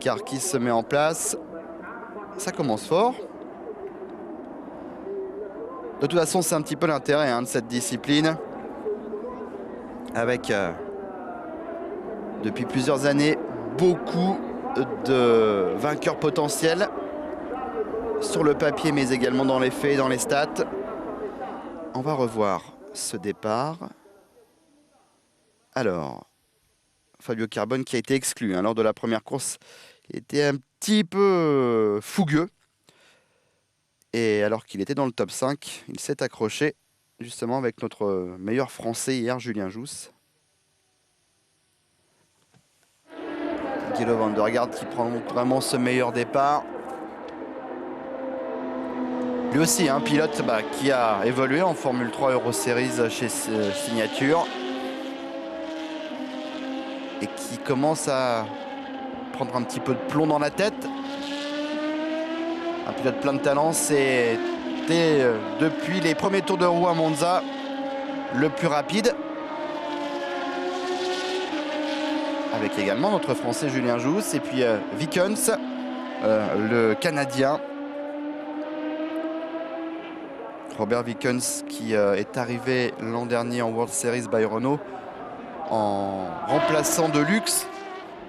Car qui se met en place. Ça commence fort. De toute façon, c'est un petit peu l'intérêt de cette discipline. Avec, depuis plusieurs années, beaucoup de vainqueurs potentiels. Sur le papier, mais également dans les faits et dans les stats. On va revoir ce départ. Alors, Fabio Carbone qui a été exclu lors de la première course. Il était un petit peu fougueux. Et alors qu'il était dans le top 5, il s'est accroché justement avec notre meilleur Français hier, Julien Jousse. Guido van der Garde qui prend vraiment ce meilleur départ. Lui aussi, un pilote qui a évolué en Formule 3 Euro Series chez Signature. Et qui commence à prendre un petit peu de plomb dans la tête. Un pilote plein de talent, c'était depuis les premiers tours de roue à Monza le plus rapide. Avec également notre Français Julien Jousse et puis Wickens, le Canadien. Robert Wickens qui est arrivé l'an dernier en World Series by Renault en remplaçant de luxe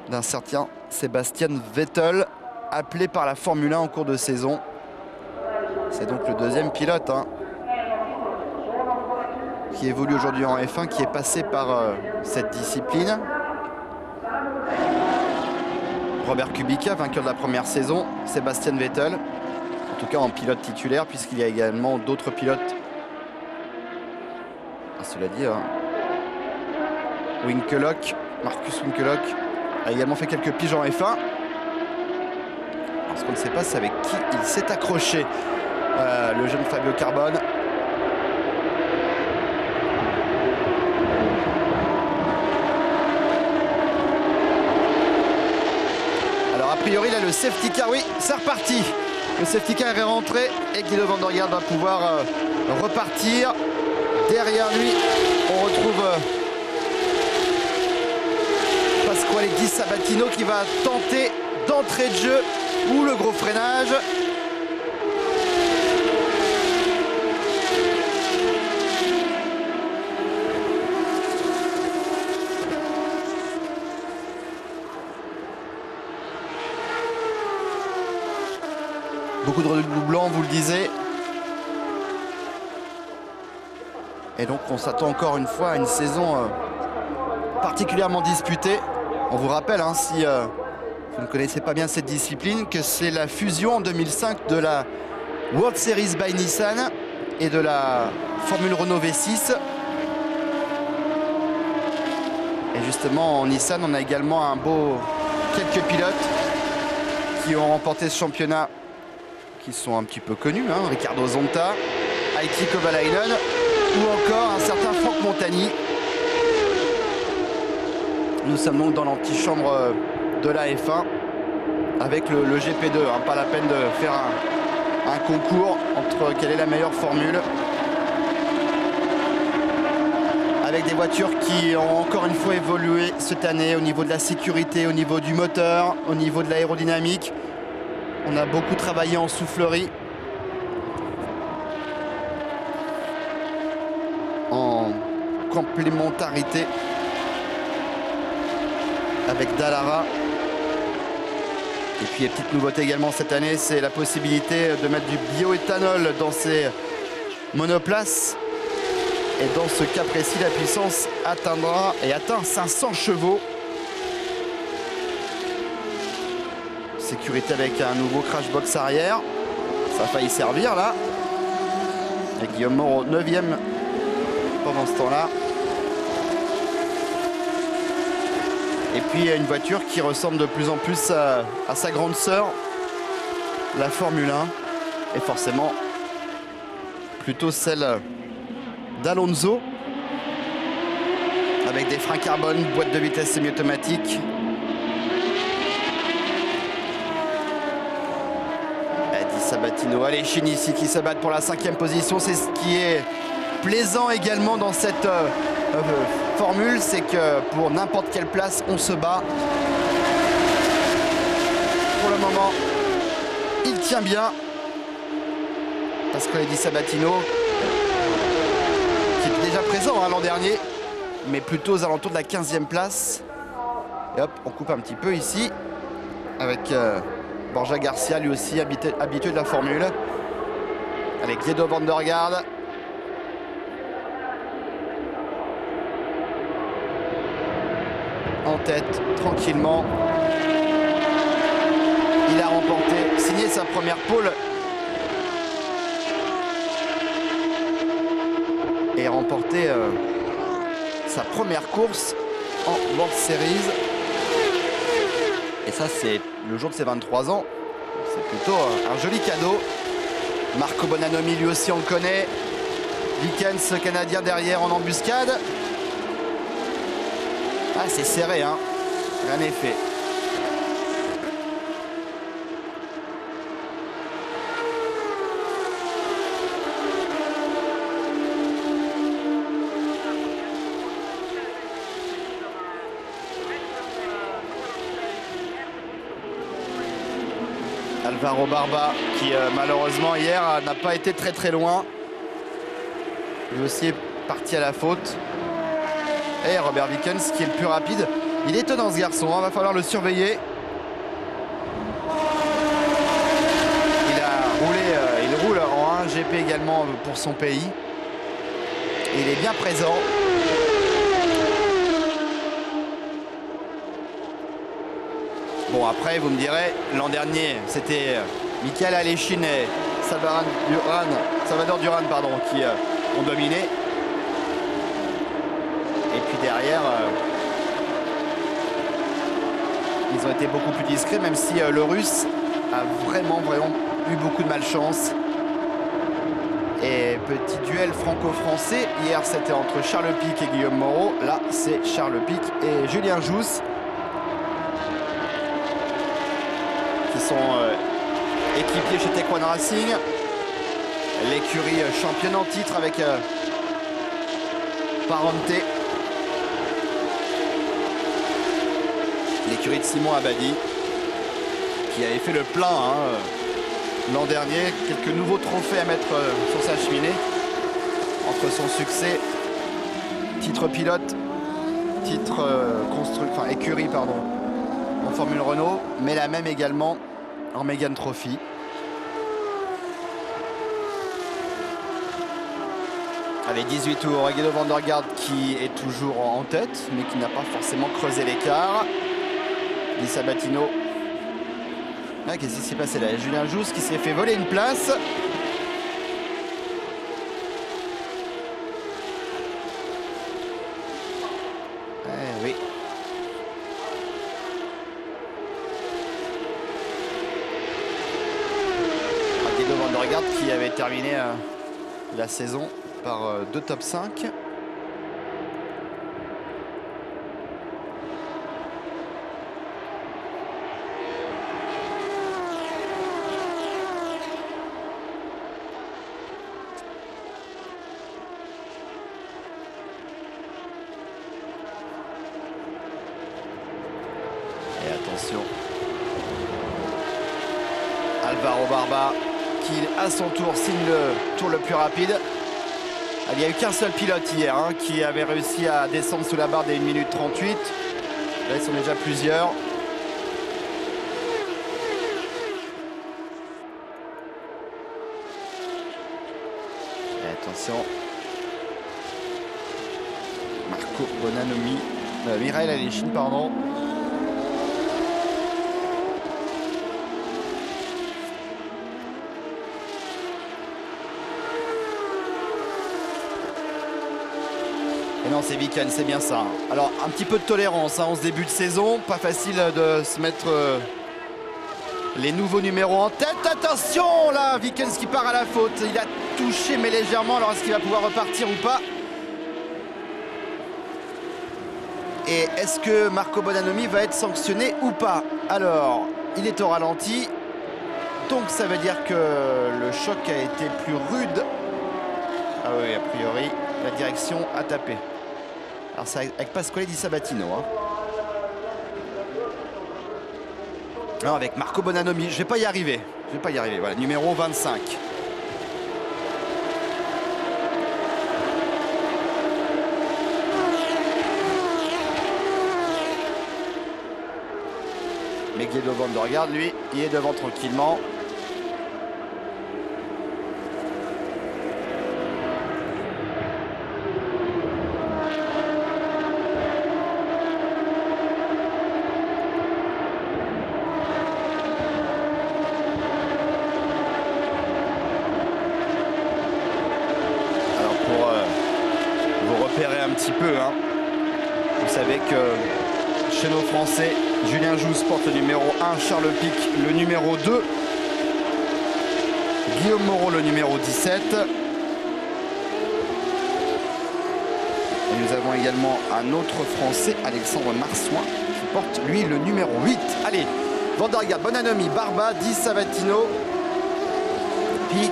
d'un certain Sebastian Vettel, appelé par la Formule 1 en cours de saison. C'est donc le deuxième pilote qui évolue aujourd'hui en F1, qui est passé par cette discipline. Robert Kubica, vainqueur de la première saison. Sebastian Vettel, en tout cas en pilote titulaire, puisqu'il y a également d'autres pilotes. Cela dit, Winkelhock, Marcus Winkelhock a également fait quelques piges en F1. Parce qu'on ne sait pas c'est avec qui il s'est accroché, le jeune Fabio Carbone. Alors a priori là le safety car, oui, c'est reparti. Le safety car est rentré et Guido van der Garde va pouvoir repartir. Derrière lui, on retrouve Pasquale Di Sabatino qui va tenter d'entrée de jeu ou le gros freinage. Beaucoup de redoublants, vous le disiez. Et donc on s'attend encore une fois à une saison particulièrement disputée. On vous rappelle, si vous ne connaissez pas bien cette discipline, que c'est la fusion en 2005 de la World Series by Nissan et de la Formule Renault V6. Et justement en Nissan, on a également quelques pilotes qui ont remporté ce championnat, qui sont un petit peu connus, Riccardo Zonta, Heikki Kovalainen ou encore un certain Franck Montagny. Nous sommes donc dans l'antichambre de la F1 avec le GP2. Pas la peine de faire un concours entre quelle est la meilleure formule. Avec des voitures qui ont encore une fois évolué cette année au niveau de la sécurité, au niveau du moteur, au niveau de l'aérodynamique. On a beaucoup travaillé en soufflerie, en complémentarité avec Dallara. Et puis, petite nouveauté également cette année, c'est la possibilité de mettre du bioéthanol dans ces monoplaces. Et dans ce cas précis, la puissance atteint 500 chevaux. Sécurité avec un nouveau crash box arrière. Ça a failli servir là. Et Guillaume Moreau, 9e pendant ce temps-là. Et puis une voiture qui ressemble de plus en plus à sa grande sœur, la Formule 1. Et forcément, plutôt celle d'Alonso. Avec des freins carbone, boîte de vitesse semi-automatique. Sabatino, allez, Chinisi qui se battent pour la 5e position. C'est ce qui est plaisant également dans cette formule, c'est que pour n'importe quelle place, on se bat. moment, il tient bien. Pasquale Di Sabatino, qui était déjà présent l'an dernier, mais plutôt aux alentours de la 15e place. Et hop, on coupe un petit peu ici, avec Borja Garcia, lui aussi habitué de la formule. Avec Guido van der Garde. En tête, tranquillement. Il a remporté, signé sa première pole. Et remporté sa première course en World Series. Et ça, c'est le jour de ses 23 ans. C'est plutôt un joli cadeau. Marco Bonanomi, lui aussi, on le connaît. Vickens, canadien, derrière en embuscade. Ah, c'est serré, hein. Rien n'est fait. Alvaro Barba qui malheureusement hier n'a pas été très loin. Lui aussi est parti à la faute. Et Robert Vickens qui est le plus rapide. Il est étonnant ce garçon, hein, va falloir le surveiller. Il roule en 1 GP également pour son pays. Et il est bien présent. Bon, après, vous me direz, l'an dernier, c'était Michael Aleshin et Salvador Duran qui ont dominé. Et puis derrière, ils ont été beaucoup plus discrets, même si le Russe a vraiment eu beaucoup de malchance. Et petit duel franco-français. Hier, c'était entre Charles Pic et Guillaume Moreau. Là, c'est Charles Pic et Julien Jousse, qui sont équipiers chez Taekwon Racing, l'écurie championne en titre avec Parente, l'écurie de Simon Abadi, qui avait fait le plein l'an dernier. Quelques nouveaux trophées à mettre sur sa cheminée, entre son succès, titre pilote, titre écurie en Formule Renault, mais la même également en Mégane Trophy. Allez, 18 tours, Guido van der Garde qui est toujours en tête, mais qui n'a pas forcément creusé l'écart. Di Sabatino. Ah, qu'est-ce qui s'est passé là? Julien Jousse qui s'est fait voler une place. Oui. Guido van der Garde qui avait terminé la saison par 2 top 5. Et attention, Alvaro Barba qui à son tour signe le tour le plus rapide. Il n'y a eu qu'un seul pilote hier qui avait réussi à descendre sous la barre des 1 minute 38. Là, ils sont déjà plusieurs. Et attention. Marco Bonanomi. Michael Aleshin, pardon. Et non, c'est Vickens, c'est bien ça. Alors, un petit peu de tolérance en ce début de saison. Pas facile de se mettre les nouveaux numéros en tête. Attention, là, Vickens qui part à la faute. Il a touché, mais légèrement. Alors, est-ce qu'il va pouvoir repartir ou pas? Et est-ce que Marco Bonanomi va être sanctionné ou pas? Alors, il est au ralenti. Donc, ça veut dire que le choc a été plus rude. Ah oui, a priori, la direction a tapé. Alors c'est avec Pasquale Di Sabatino. Non, avec Marco Bonanomi, je vais pas y arriver. Je vais pas y arriver. Voilà, numéro 25. Mais Guido van der Garde, lui, il est devant tranquillement. Alors pour vous repérer un petit peu, hein, vous savez que chez nos Français, Julien Jousse porte le numéro 1, Charles Pic le numéro 2, Guillaume Moreau le numéro 17. Et nous avons également un autre Français, Alexandre Marsouin, qui porte lui le numéro 8. Allez, van der Garde, Bonanomi, Barba, 10 Savatino, Pic,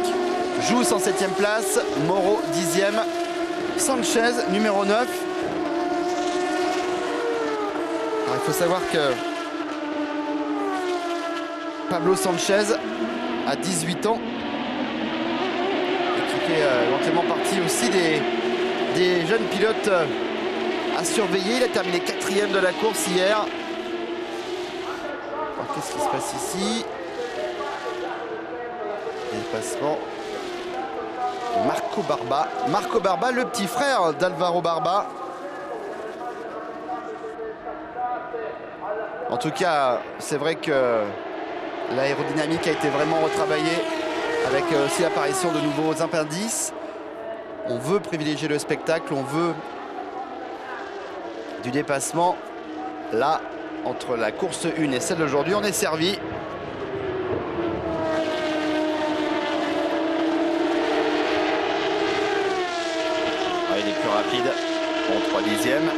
Jousse en 7e place, Moreau 10e, Sanchez numéro 9. Alors, il faut savoir que Pablo Sanchez a 18 ans et qui fait éventuellement partie aussi des jeunes pilotes à surveiller. Il a terminé 4e de la course hier. Qu'est-ce qui se passe ici? Dépassement. Marco Barba. Marco Barba, le petit frère d'Alvaro Barba. En tout cas, c'est vrai que l'aérodynamique a été vraiment retravaillée avec aussi l'apparition de nouveaux appendices. On veut privilégier le spectacle, on veut du dépassement. Là, entre la course 1 et celle d'aujourd'hui, on est servi. Ah, il est plus rapide. Bon, 3 dixièmes.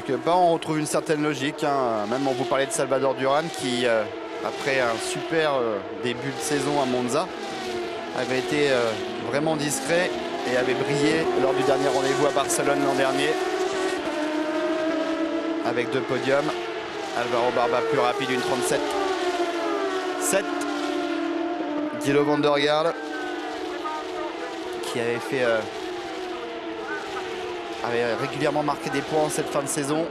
Quelque part, on retrouve une certaine logique, hein. Même on vous parlait de Salvador Duran qui, après un super début de saison à Monza, avait été vraiment discret et avait brillé lors du dernier rendez-vous à Barcelone l'an dernier avec 2 podiums. Alvaro Barba plus rapide, une 37-7. Guido van der Garde qui avait fait avait régulièrement marqué des points en cette fin de saison.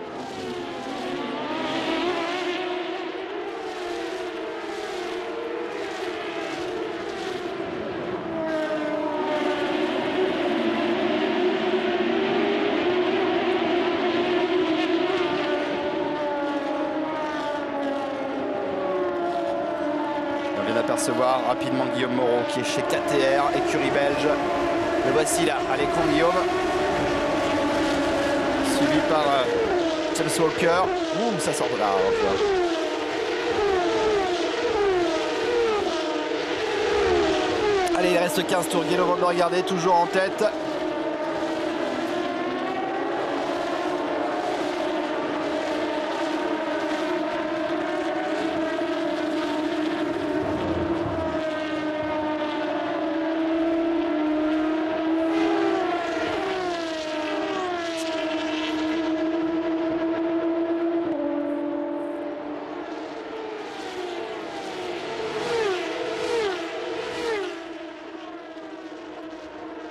On vient d'apercevoir rapidement Guillaume Moreau qui est chez KTR, écurie belge. Le voici là, à l'écran Guillaume. Suivi par James Walker. Ouh, ça sort de là. Allez, il reste 15 tours. Guido van der Garde toujours en tête.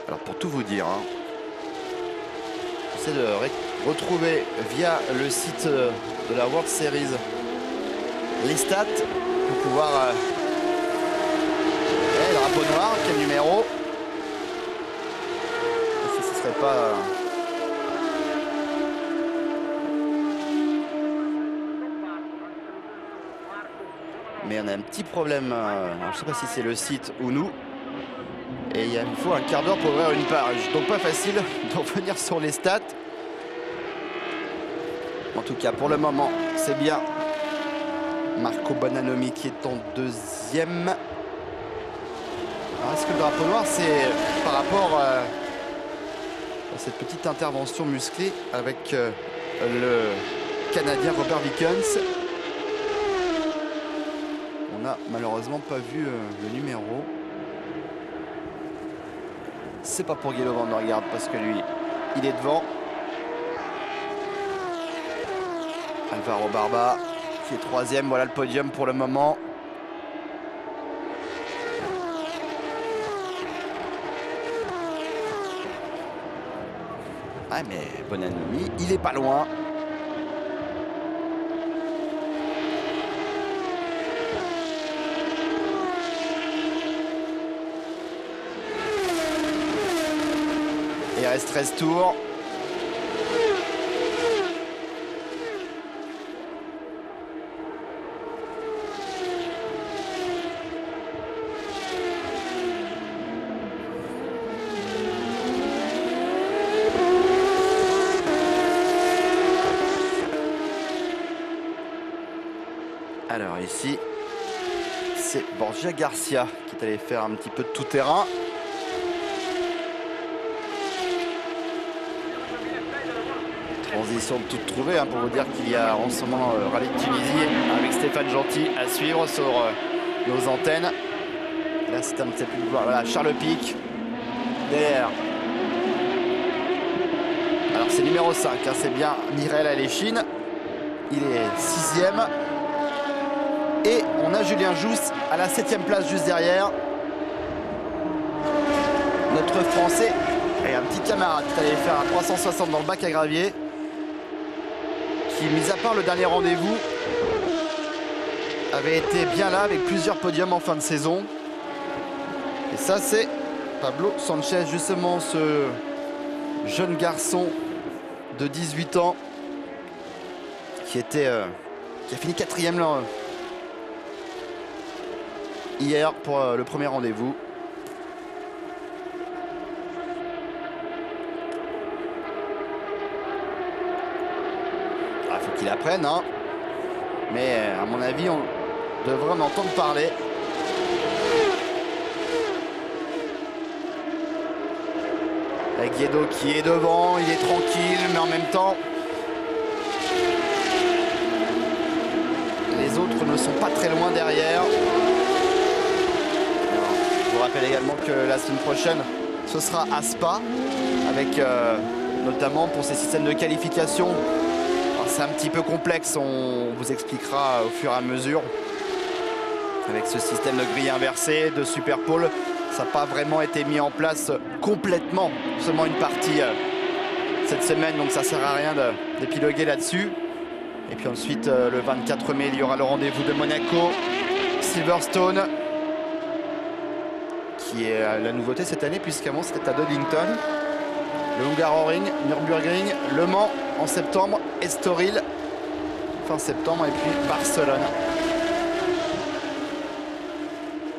Alors pour tout vous dire, hein, j'essaie de retrouver via le site de la World Series les stats pour pouvoir... le drapeau noir, quel numéro? Si ce serait pas... Mais on a un petit problème, je ne sais pas si c'est le site ou nous. Et il faut un quart d'heure pour ouvrir une page. Donc pas facile de revenir sur les stats. En tout cas, pour le moment, c'est bien Marco Bonanomi qui est en 2e. Alors est-ce que le drapeau noir, c'est par rapport à cette petite intervention musclée avec le Canadien Robert Wickens? On n'a malheureusement pas vu le numéro. c'est pas pour Guido Van der Garde parce que lui, il est devant. Alvaro Barba qui est troisième. Voilà le podium pour le moment. Ah mais Bonanomi, il est pas loin. Et il reste 13 tours. Alors ici, c'est Borja Garcia qui est allé faire un petit peu de tout-terrain. Transition de toute trouvée pour vous dire qu'il y a en ce moment Rallye de Tunisie avec Stéphane Gentil à suivre sur nos antennes. Là c'est un petit peu plus... Voilà, Charles Pic derrière. Alors c'est numéro 5, c'est bien Mirel Aléchine. Il est 6e. Et on a Julien Jousse à la 7e place juste derrière. Notre Français et un petit camarade qui allait faire un 360 dans le bac à gravier. Qui, mis à part le dernier rendez-vous, avait été bien là avec plusieurs podiums en fin de saison. Et ça, c'est Pablo Sanchez, justement ce jeune garçon de 18 ans qui a fini 4e là, hier pour le premier rendez-vous. Il faut qu'il apprenne, mais à mon avis, on devrait en entendre parler. Avec Guido qui est devant, il est tranquille, mais en même temps, les autres ne sont pas très loin derrière. Alors, je vous rappelle également que la semaine prochaine, ce sera à Spa, avec notamment pour ces systèmes de qualification. C'est un petit peu complexe, on vous expliquera au fur et à mesure. Avec ce système de grille inversée, de super pole, ça n'a pas vraiment été mis en place complètement, seulement une partie cette semaine, donc ça ne sert à rien d'épiloguer là-dessus. Et puis ensuite, le 24 mai, il y aura le rendez-vous de Monaco, Silverstone, qui est la nouveauté cette année, puisqu'avant c'était à Donington. Le Hungaroring, Nürburgring, Le Mans en septembre, Estoril fin septembre et puis Barcelone.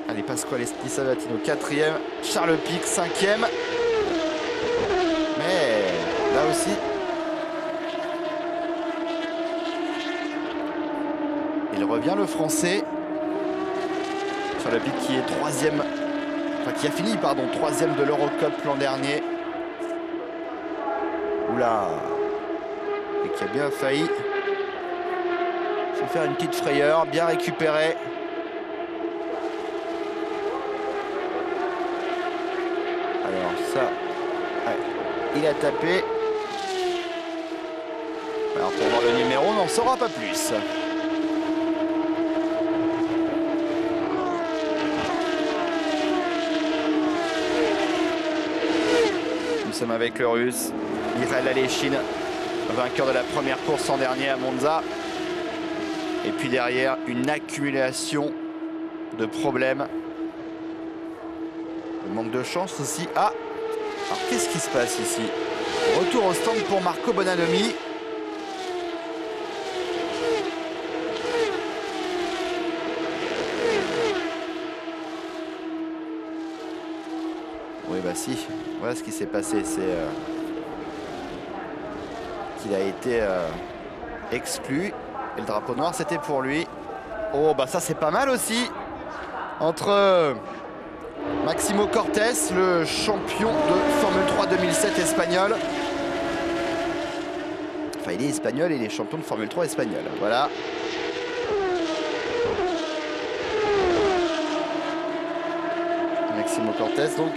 Allez, Pasquale Di Sabatino 4e, Charles Pic 5e. Mais là aussi, il revient le Français. Charles Pic qui est 3e, enfin qui a fini, 3e de l'Eurocup l'an dernier. Oula, et qui a bien failli se faire une petite frayeur, bien récupéré. Alors ça, ouais, il a tapé. Alors pour voir le numéro, on n'en saura pas plus. Nous sommes avec le Russe Mirel Aléchine, vainqueur de la première course l'an dernier à Monza. Et puis derrière, une accumulation de problèmes. Le manque de chance aussi. Ah, alors qu'est-ce qui se passe ici? Retour au stand pour Marco Bonanomi. Oui, bah si. Voilà ce qui s'est passé. C'est qu'il a été exclu. Et le drapeau noir, c'était pour lui. Oh, bah ça, c'est pas mal aussi. Entre Maximo Cortés, le champion de Formule 3 2007 espagnol. Enfin, il est espagnol et il est champion de Formule 3 espagnol. Voilà. Maximo Cortés, donc,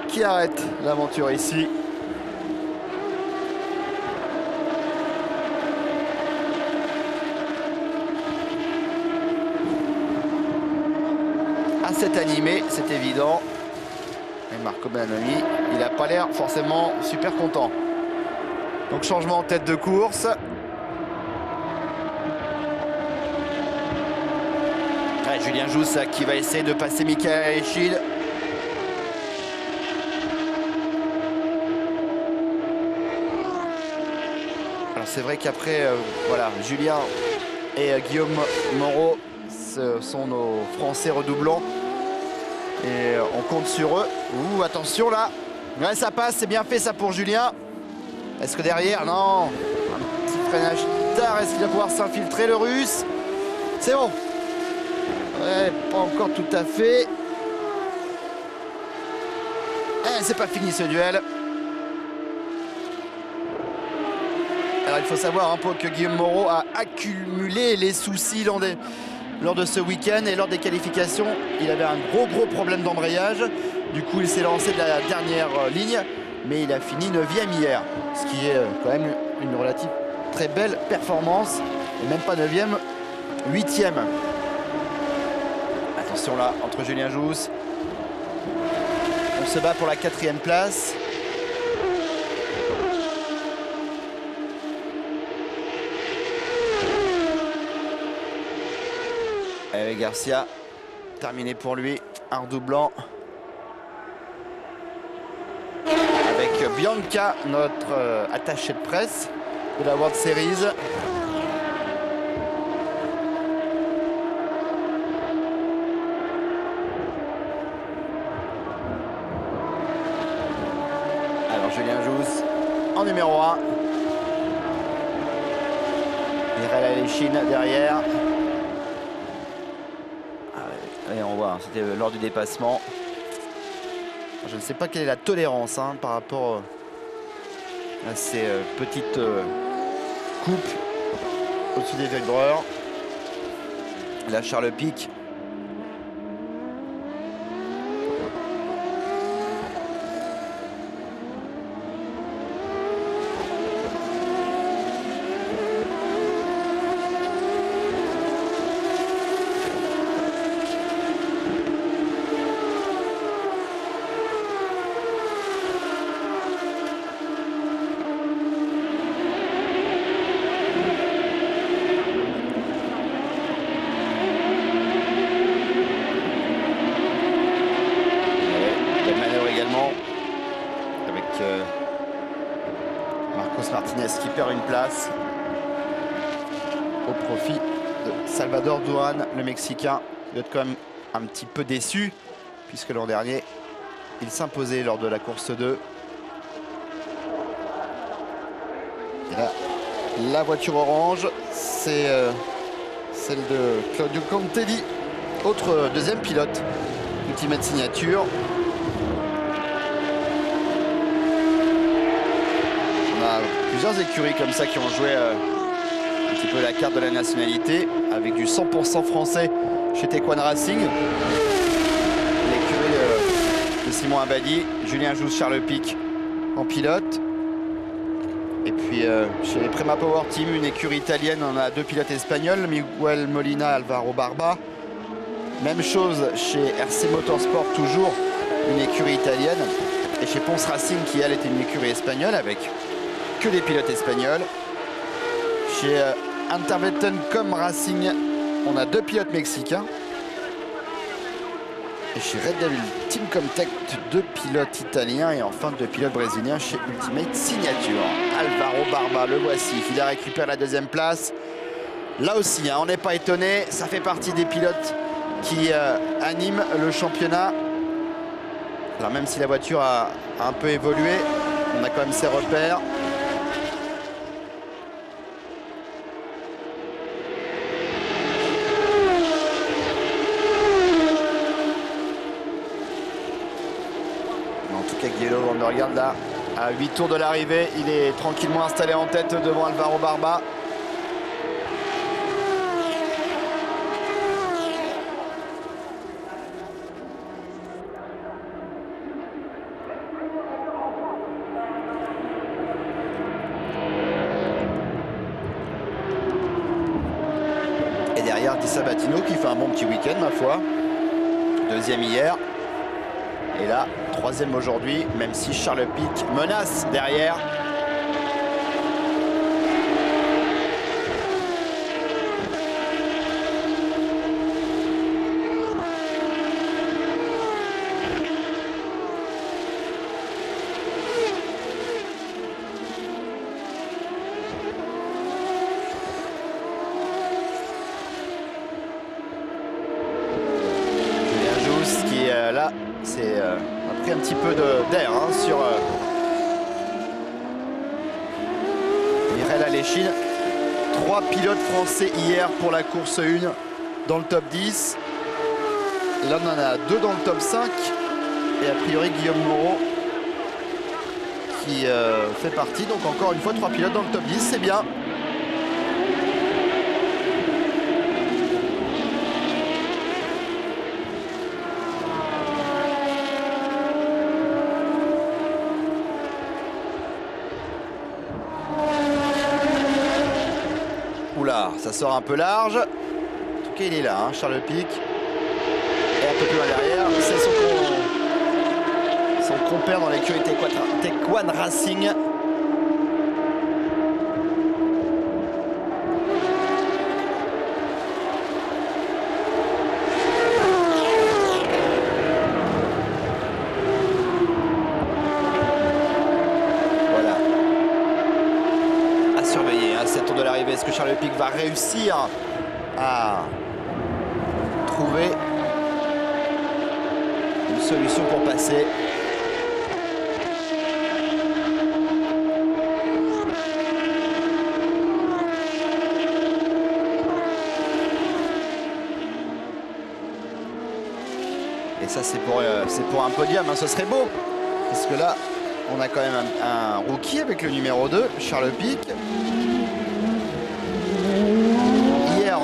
qui arrête l'aventure ici. C'est animé, c'est évident. Et Marco Benami, il n'a pas l'air forcément super content. Donc changement en tête de course. Ouais, Julien Jousse qui va essayer de passer Michael Aeschyl. Alors c'est vrai qu'après, voilà, Julien et Guillaume Moreau, ce sont nos Français redoublants. Et on compte sur eux. Ouh, attention là. Ouais, ça passe, c'est bien fait ça pour Julien. Est-ce que derrière, non. Un petit freinage tard, est-ce qu'il va pouvoir s'infiltrer le Russe? C'est bon. Ouais, pas encore tout à fait. Eh, c'est pas fini ce duel. Alors il faut savoir un peu que Guillaume Moreau a accumulé les soucis lors de ce week-end et lors des qualifications, il avait un gros problème d'embrayage. Du coup, il s'est lancé de la dernière ligne, mais il a fini 9e hier, ce qui est quand même une relative très belle performance. Et même pas 9e, 8e. Attention là, entre Julien Jousse. On se bat pour la 4e place. Avec Garcia, terminé pour lui, un redoublant. Avec Bianca, notre attachée de presse de la World Series. Alors Julien Jousse en numéro 1. Michael Aeschyl derrière. Et on voit, c'était lors du dépassement. Je ne sais pas quelle est la tolérance par rapport à ces petites coupes au-dessus des vibreurs. Là, Charles Pic. Qui perd une place au profit de Salvador Duran, le Mexicain. Il doit être quand même un petit peu déçu puisque l'an dernier il s'imposait lors de la course 2. Et là, la voiture orange, c'est celle de Claudio Cantelli, autre deuxième pilote Ultimate Signature. Plusieurs écuries comme ça qui ont joué un petit peu la carte de la nationalité avec du 100% français chez Tequan Racing. L'écurie de Simon Abadi, Julien Jousse, Charles Pic en pilote. Et puis chez les Prema Power Team, une écurie italienne, on a 2 pilotes espagnols, Miguel Molina, Alvaro Barba. Même chose chez RC Motorsport, toujours une écurie italienne. Et chez Ponce Racing, qui elle était une écurie espagnole avec que des pilotes espagnols. Chez Intervetencom Racing, on a 2 pilotes mexicains. Et chez Red Devil Team Comtech, 2 pilotes italiens et enfin 2 pilotes brésiliens chez Ultimate Signature. Alvaro Barba, le voici, il a récupéré la 2e place. Là aussi, on n'est pas étonné, ça fait partie des pilotes qui animent le championnat. Alors même si la voiture a un peu évolué, on a quand même ses repères. On regarde là, à 8 tours de l'arrivée, il est tranquillement installé en tête devant Alvaro Barba. Di Sabatino qui fait un bon petit week-end, ma foi. Deuxième hier. Et là, troisième aujourd'hui, même si Charles Pic menace derrière. Là, c'est a pris un petit peu d'air sur Mireille Aléchine. 3 pilotes français hier pour la course 1 dans le top 10. Là, on en a 2 dans le top 5. Et a priori, Guillaume Moreau qui fait partie. Donc encore une fois, 3 pilotes dans le top 10, c'est bien. Oula, ça sort un peu large. En tout cas, il est là, Charles Pic. Et un peu plus loin derrière, c'est son compère dans l'écurie Tequan Racing. Voilà. À surveiller, cette tour de l'arrivée. Est-ce que Charles Pic va réussir à trouver une solution pour passer? Et ça, c'est pour un podium, ce serait beau. Parce que là, on a quand même un rookie avec le numéro 2, Charles Pic. Hier,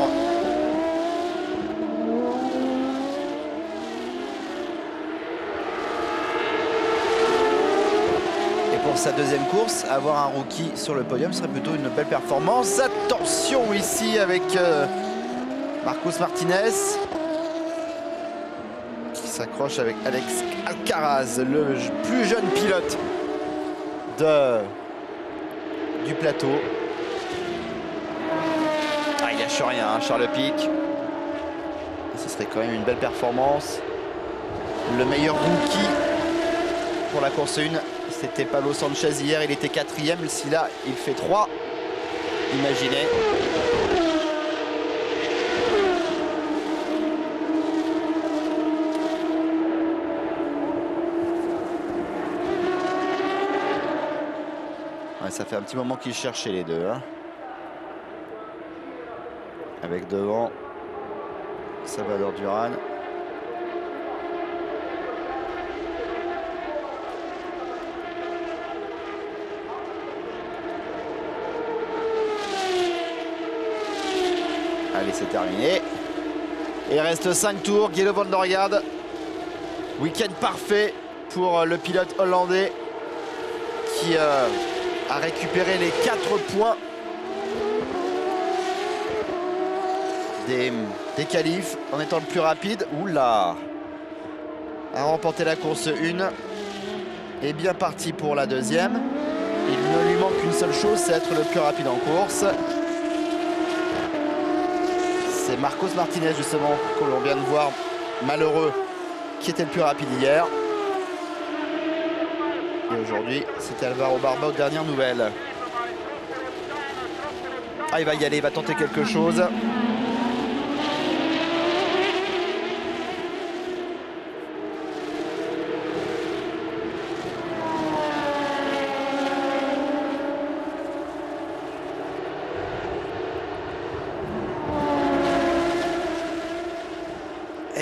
et pour sa deuxième course, avoir un rookie sur le podium serait plutôt une belle performance. Attention ici avec Marcos Martinez qui s'accroche avec Alex Alcaraz, le plus jeune pilote du plateau. Il lâche rien, Charles Pic. Ce serait quand même une belle performance. Le meilleur rookie pour la course 1, c'était Pablo Sanchez hier. Il était 4e. Si là, il fait 3, imaginez. Ouais, ça fait un petit moment qu'ils cherchaient les deux. Avec devant Salvador Duran. Allez, c'est terminé. Et il reste 5 tours. Guido van der Garde. Week-end parfait pour le pilote hollandais qui a récupéré les 4 points des qualifs en étant le plus rapide. Oula, a remporté la course 1 et bien parti pour la deuxième. Il ne lui manque qu'une seule chose, c'est être le plus rapide en course. C'est Marcos Martinez justement que l'on vient de voir, malheureux, qui était le plus rapide hier. Et aujourd'hui, c'était Alvaro Barba aux dernières nouvelles. Il va y aller, il va tenter quelque chose.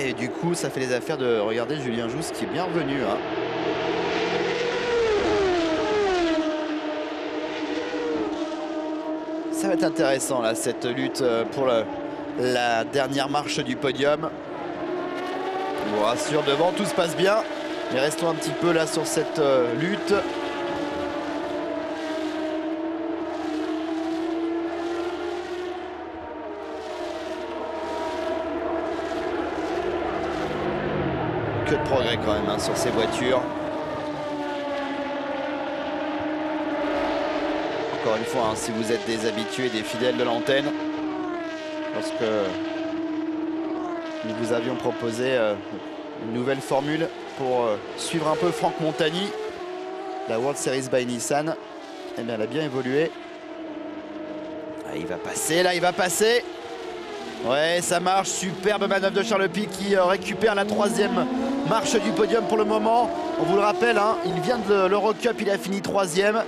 Et du coup, ça fait les affaires de regarder Julien Jousse qui est bien revenu. Ça va être intéressant là, cette lutte pour la dernière marche du podium. Je vous rassure, devant tout se passe bien, mais restons un petit peu là sur cette lutte. de progrès quand même hein, sur ces voitures. Encore une fois, hein, si vous êtes des habitués, des fidèles de l'antenne, lorsque nous vous avions proposé une nouvelle formule pour suivre un peu Franck Montagny, la World Series by Nissan, eh bien, elle a bien évolué. Ah, il va passer, là, il va passer. Ouais, ça marche. Superbe manœuvre de Charles Pic qui récupère la 3e marche du podium pour le moment. On vous le rappelle, hein, il vient de l'Eurocup, il a fini 3e.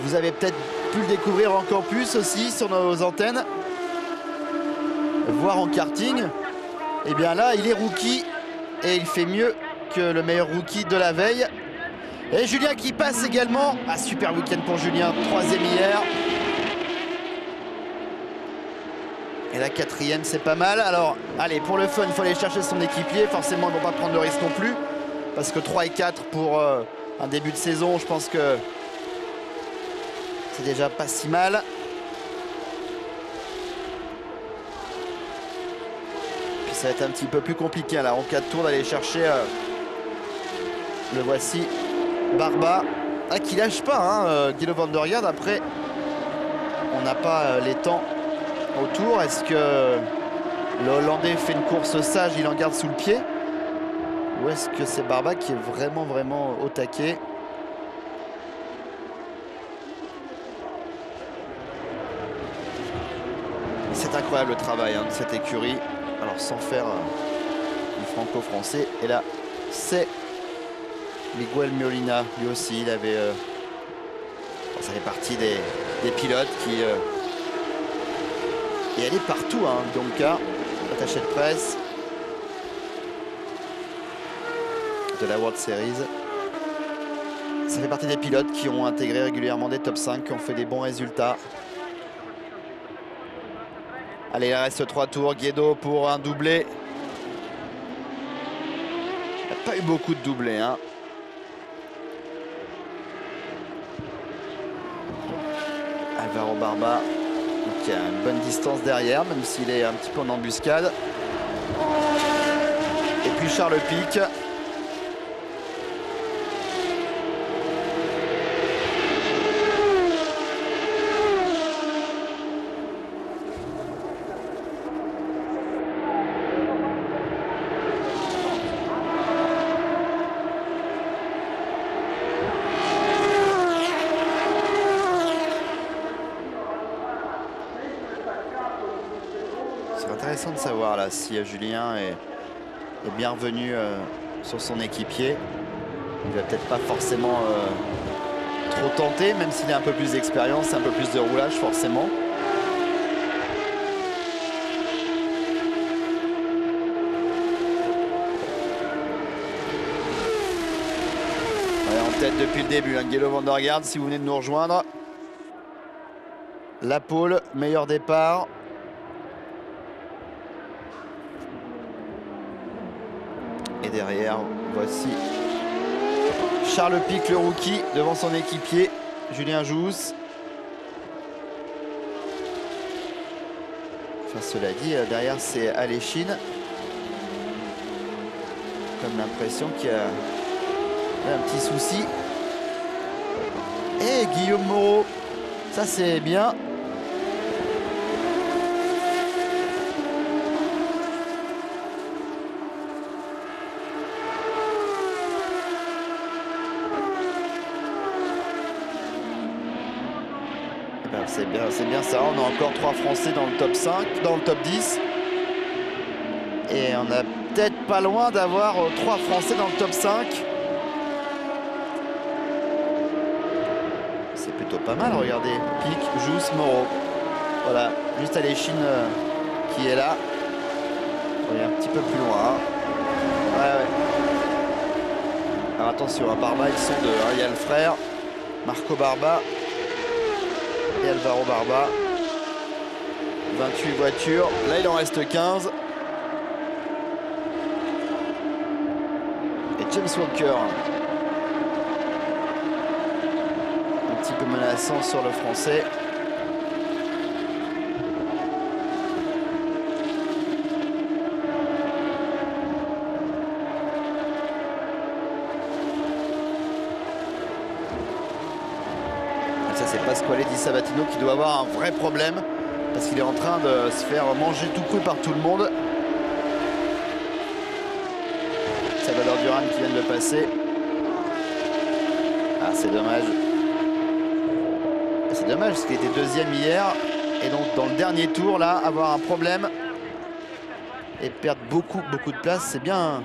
Vous avez peut-être pu le découvrir encore plus aussi sur nos antennes, voire en karting. Et bien là, il est rookie et il fait mieux que le meilleur rookie de la veille. Et Julien qui passe également. Ah, super week-end pour Julien, 3e hier. Et la 4e, c'est pas mal. Alors, allez, pour le fun, il faut aller chercher son équipier. Forcément, ils ne vont pas prendre le risque non plus. Parce que 3 et 4 pour un début de saison, je pense que c'est déjà pas si mal. Puis ça va être un petit peu plus compliqué là, en 4 tours d'aller chercher le voici, Barba. Ah, qui lâche pas, hein, Guido van der Garde. Après, on n'a pas les temps autour. Est-ce que le Hollandais fait une course sage, il en garde sous le pied? Ou est-ce que c'est Barba qui est vraiment au taquet? C'est incroyable le travail hein, de cette écurie. Alors sans faire du franco-français. Et là, c'est Miguel Molina. Lui aussi, il avait... ça fait partie des pilotes qui... Et elle est partout, hein, Donka, attaché de presse de la World Series. Ça fait partie des pilotes qui ont intégré régulièrement des top 5, qui ont fait des bons résultats. Allez, il reste 3 tours. Guido pour un doublé. Il n'y a pas eu beaucoup de doublés, hein. Alvaro Barba. Donc il y a une bonne distance derrière, même s'il est un petit peu en embuscade. Et puis Charles Pic. Intéressant de savoir là si Julien est bien revenu sur son équipier. Il va peut-être pas forcément trop tenter, même s'il a un peu plus d'expérience, un peu plus de roulage forcément. Ouais, en tête depuis le début, hein, Guido van der Garde, si vous venez de nous rejoindre. La pole, meilleur départ. Et derrière, voici Charles Pic, le rookie, devant son équipier, Julien Jousse. Enfin, cela dit, derrière, c'est Alechine. Comme l'impression qu'il y a un petit souci. Et Guillaume Moreau, ça c'est bien. C'est bien ça, on a encore 3 Français dans le top 5, dans le top 10. Et on a peut-être pas loin d'avoir 3 Français dans le top 5. C'est plutôt pas mal, regardez. Pic, Jousse, Moreau. Voilà, juste Alechine qui est là. On est un petit peu plus loin. Hein. Ouais. Alors attention, à Barba, ils sont deux. Hein. Il y a le frère, Marco Barba. Et Alvaro Barba. 28 voitures. Là, il en reste 15. Et James Walker. Un petit peu menaçant sur le français. Et ça, c'est Pasquale Di Sabatino qui doit avoir un vrai problème parce qu'il est en train de se faire manger tout cru par tout le monde. Salvador Duran qui vient de le passer. Ah, c'est dommage. C'est dommage parce qu'il était deuxième hier. Et donc dans le dernier tour, là, avoir un problème et perdre beaucoup de place, c'est bien.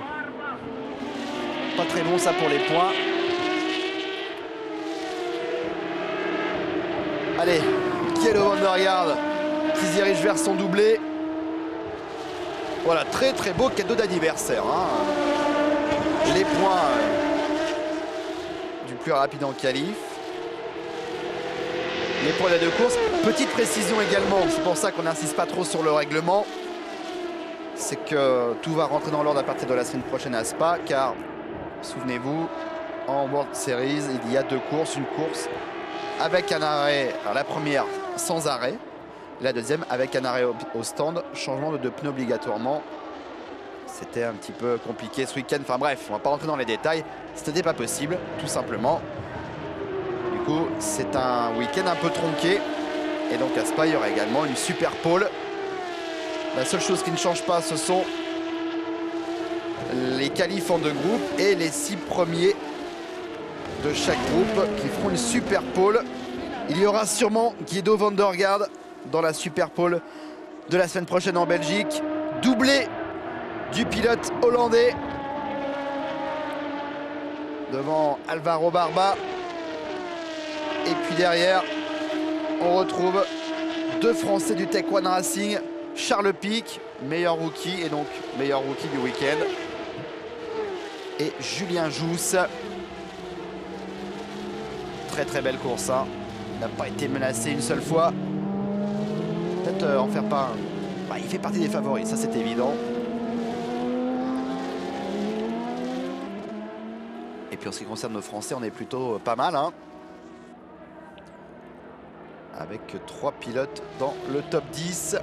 Pas très bon ça pour les points. Allez, Guido van der Garde qui se dirige vers son doublé. Voilà, très beau cadeau d'anniversaire. Hein. Les points du plus rapide en qualif. Les points des deux courses. Petite précision également, c'est pour ça qu'on n'insiste pas trop sur le règlement. C'est que tout va rentrer dans l'ordre à partir de la semaine prochaine à Spa, car souvenez-vous, en World Series, il y a 2 courses. Une course avec un arrêt, alors la première sans arrêt, la deuxième avec un arrêt au stand, changement de pneus obligatoirement. C'était un petit peu compliqué ce week-end. Enfin bref, on va pas rentrer dans les détails. C'était pas possible, tout simplement. Du coup, c'est un week-end un peu tronqué. Et donc à Spa, il y aura également une super pole. La seule chose qui ne change pas, ce sont les qualifs en 2 groupes et les 6 premiers de chaque groupe qui feront une super pole. Il y aura sûrement Guido van der Garde dans la super pole de la semaine prochaine en Belgique. Doublé du pilote hollandais devant Alvaro Barba. Et puis derrière, on retrouve 2 Français du Tech One Racing. Charles Pic, meilleur rookie et donc meilleur rookie du week-end. Et Julien Jousse. Très belle course. Hein. Il n'a pas été menacé une seule fois. Peut-être en faire pas un... Bah, il fait partie des favoris, ça c'est évident. Et puis en ce qui concerne nos Français, on est plutôt pas mal. Hein. Avec 3 pilotes dans le top 10.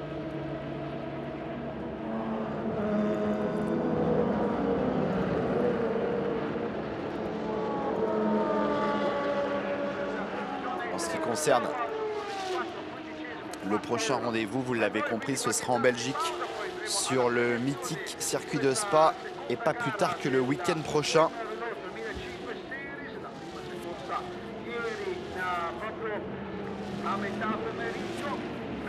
En ce qui concerne le prochain rendez-vous, vous l'avez compris, ce sera en Belgique sur le mythique circuit de Spa et pas plus tard que le week-end prochain.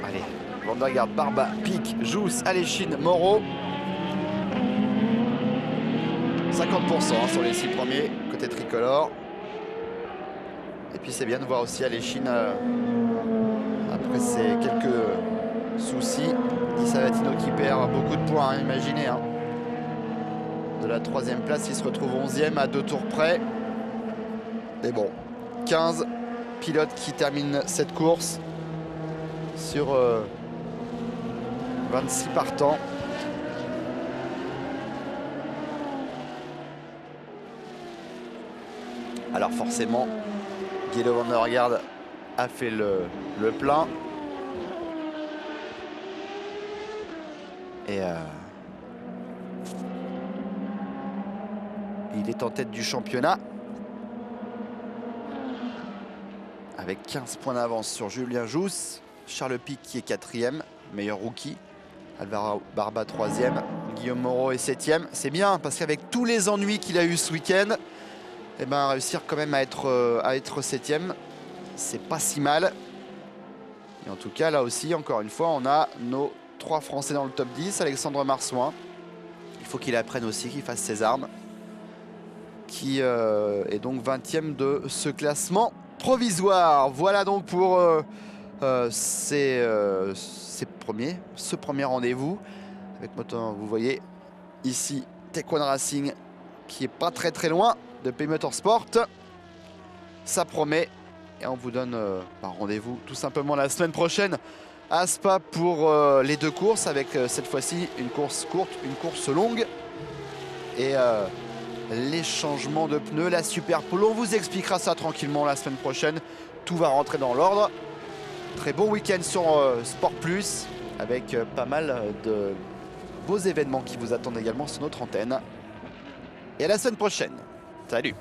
Allez, van der Garde, Barba, Pic, Jousse, Alechine, Moreau. 50% hein, sur les 6 premiers, côté tricolore. Et puis c'est bien de voir aussi Alechine après ces quelques soucis. Di Sabatino qui perd beaucoup de points, hein, imaginez. Hein. De la 3e place, il se retrouve 11e à 2 tours près. Et bon, 15 pilotes qui terminent cette course sur 26 partants. Alors forcément, Guido van der Garde a fait le plein. Et il est en tête du championnat. Avec 15 points d'avance sur Julien Jousse. Charles Pic qui est 4e, meilleur rookie. Alvaro Barba 3e. Guillaume Moreau est 7e. C'est bien parce qu'avec tous les ennuis qu'il a eu ce week-end, eh ben, réussir quand même à être 7e, c'est pas si mal. Et en tout cas, là aussi, encore une fois, on a nos 3 Français dans le top 10. Alexandre Marsouin, il faut qu'il apprenne aussi, qu'il fasse ses armes. Qui est donc 20e de ce classement provisoire. Voilà donc pour ce premier rendez-vous. Avec vous voyez ici Tech One Racing qui est pas très loin de P Motorsport. Ça promet. Et on vous donne rendez-vous tout simplement la semaine prochaine à Spa pour les 2 courses. Avec cette fois-ci une course courte, une course longue. Et les changements de pneus, la super pole. On vous expliquera ça tranquillement la semaine prochaine. Tout va rentrer dans l'ordre. Très bon week-end sur Sport Plus avec pas mal de beaux événements qui vous attendent également sur notre antenne. Et à la semaine prochaine. Salut!